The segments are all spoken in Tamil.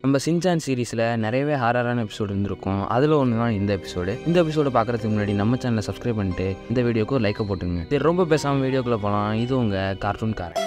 நம்ம சின்சான் சீரிஸில் நிறையவே ஹாரரான எபிசோடு இருந்திருக்கும். அதில் ஒன்று தான் இந்த எபிசோடு. இந்த எபிசோடு பார்க்குறதுக்கு முன்னாடி நம்ம சேனலை சப்ஸ்கிரைப் பண்ணிட்டு இந்த வீடியோக்கு ஒரு லைக்கை போட்டுங்க. சரி, ரொம்ப பேசாமல் வீடியோக்குள்ளே போகலாம். இது உங்கள் கார்ட்டூன் காரன்.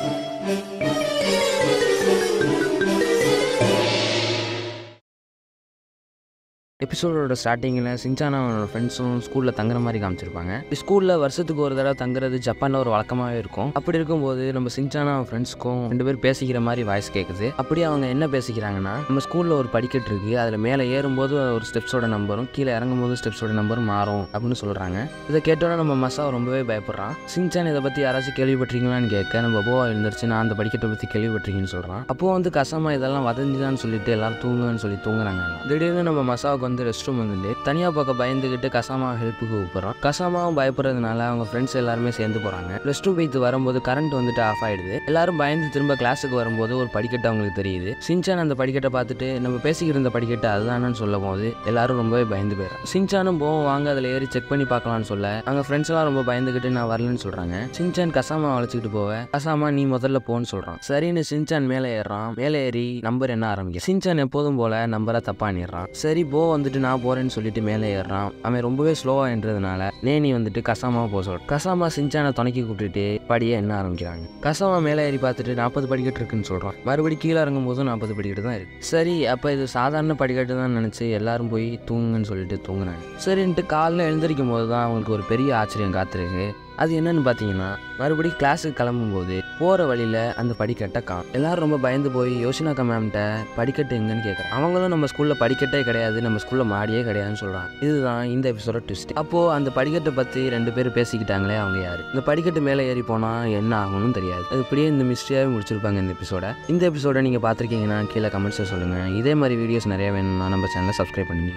எபிசோடோட ஸ்டார்டிங்கில் சின்சான் அவனோட ஃப்ரெண்ட்ஸும் ஸ்கூலில் தங்குற மாதிரி காமிச்சிருப்பாங்க. ஸ்கூலில் வருஷத்துக்கு ஒரு தடவை தங்குறது ஜப்பானில் ஒரு வழக்கமாகவே இருக்கும். அப்படி இருக்கும்போது நம்ம சின்சான் அவன் ஃப்ரெண்ட்ஸ்க்கும் 2 பேர் பேசிக்கிற மாதிரி வாய்ஸ் கேட்குது. அப்படி அவங்க என்ன பேசிக்கிறாங்கன்னா, நம்ம ஸ்கூலில் ஒரு படிக்கட்டு இருக்குது, அதில் மேலே ஏறும்போது ஒரு ஸ்டெப்ஸோட நம்பரும் கீழே இறங்கும்போது ஸ்டெப்ஸோட நம்பரும் மாறும் அப்படின்னு சொல்கிறாங்க. இதை கேட்டோன்னா நம்ம மசாவை ரொம்பவே பயப்படுறான். சின்சான் இதை பற்றி யாராச்சும் கேள்விப்பட்டிருக்கீங்களான்னு கேட்க நம்ம போவா எழுந்திரிச்சு நான் அந்த படிக்கட்டை பற்றி கேள்விப்பட்டிருக்கீங்கன்னு சொல்கிறான். அப்போது கசாமா இதெல்லாம் வதஞ்சுதான்னு சொல்லிட்டு எல்லாரும் தூங்குன்னு சொல்லி தூங்குறாங்க. திடீர்னு நம்ம மசாவுக்கு ரெஸ்ட் ரூம் வந்துட்டு தனியா பக்கம் பயந்துகிட்டு கசாமா ஹெல்ப்புக்கு கூப்பிடுறோம். கசாமாவும் பயப்படுறதுனால அவங்க ஃப்ரெண்ட்ஸ் எல்லாருமே சேர்ந்து போறாங்க. ரெஸ்ட் ரூம் போயிட்டு வரும்போது கரண்ட் வந்துட்டு ஆஃப் ஆயிடுது. எல்லாரும் பயந்து திரும்ப கிளாஸுக்கு வரும்போது ஒரு படிக்கட்டு அவங்களுக்கு தெரியுது. சின்சான் அந்த படிக்கட்டை பார்த்துட்டு நம்ம பேசிக்கிட்டு இருந்த படிக்கட்டு அதுதானு சொல்லும் போது எல்லாரும் ரொம்பவே பயந்து போயிடும். சின்சானும் போவோம் வாங்க அதில் ஏறி செக் பண்ணி பார்க்கலாம்னு சொல்ல அங்க ஃப்ரெண்ட்ஸ் எல்லாம் ரொம்ப பயந்துகிட்டு நான் வரலன்னு சொல்றாங்க. சின்சான் கசாமா அழைச்சிக்கிட்டு போவ கசாமா நீ முதல்ல போன்னு சொல்றான். சரின்னு சின்சான் மேலே ஏறான். மேலே ஏறி நம்பர் என்ன ஆரம்பிக்க சின்சான் எப்போதும் போல நம்பரை தப்பா பண்ணிடுறான். சரி போ வந்துட்டு நான் போறேன்னு சொல்லிட்டு மேலே ஏறான். அவன் ரொம்பவே ஸ்லோவா என்றதுனால நேனி வந்துட்டு கசாமாவை போக சொல்ற. கசாமா சின்சானை துணைக்கி கூப்பிட்டுட்டு படியை என்ன ஆரம்பிக்கிறாங்க. கசாமா மேலே ஏறி பார்த்துட்டு 40 படிக்கட்டு இருக்குன்னு சொல்றான். மறுபடி கீழே இறங்கும் போதும் 40 படிக்கட்டு தான் இருக்கு. சரி அப்ப இது சாதாரண படிக்கட்டு தான் நினைச்சு எல்லாரும் போய் தூங்குன்னு சொல்லிட்டு தூங்குறாங்க. சரின்ட்டு காலைல எழுந்திரிக்கும் போது தான் அவங்களுக்கு ஒரு பெரிய ஆச்சரியம் காத்திருக்கு. அது என்னன்னு பார்த்தீங்கன்னா, மறுபடியும் கிளாஸுக்கு கிளம்பும்போது போகிற வழியில் அந்த படிக்கட்டை எல்லாரும் ரொம்ப பயந்து போய் யோசினாக்கா மேம்கிட்ட படிக்கட்டு எங்கன்னு கேட்குறாங்க. அவங்களும் நம்ம ஸ்கூலில் படிக்கட்டே கிடையாது, நம்ம ஸ்கூலில் மாடியே கிடையாதுன்னு சொல்கிறாங்க. இதுதான் இந்த எபிசோட ட்விஸ்ட். அப்போது அந்த படிக்கட்டை பற்றி 2 பேர் பேசிக்கிட்டாங்களே, அவங்க யார், இந்த படிக்கட்டு மேலே ஏறி போனால் என்ன ஆகணும்னு தெரியாது. அது இப்படியே இந்த மிஸ்ட்ரியாகவே முடிச்சிருப்பாங்க இந்த எபிசோட. இந்த எபிசோட நீங்கள் பார்த்துருக்கீங்கன்னா கீழே கமெண்ட்ஸை சொல்லுங்கள். இதே மாதிரி வீடியோஸ் நிறைய வேணும்னா நம்ம சேனலை சப்ஸ்கிரைப் பண்ணுங்க.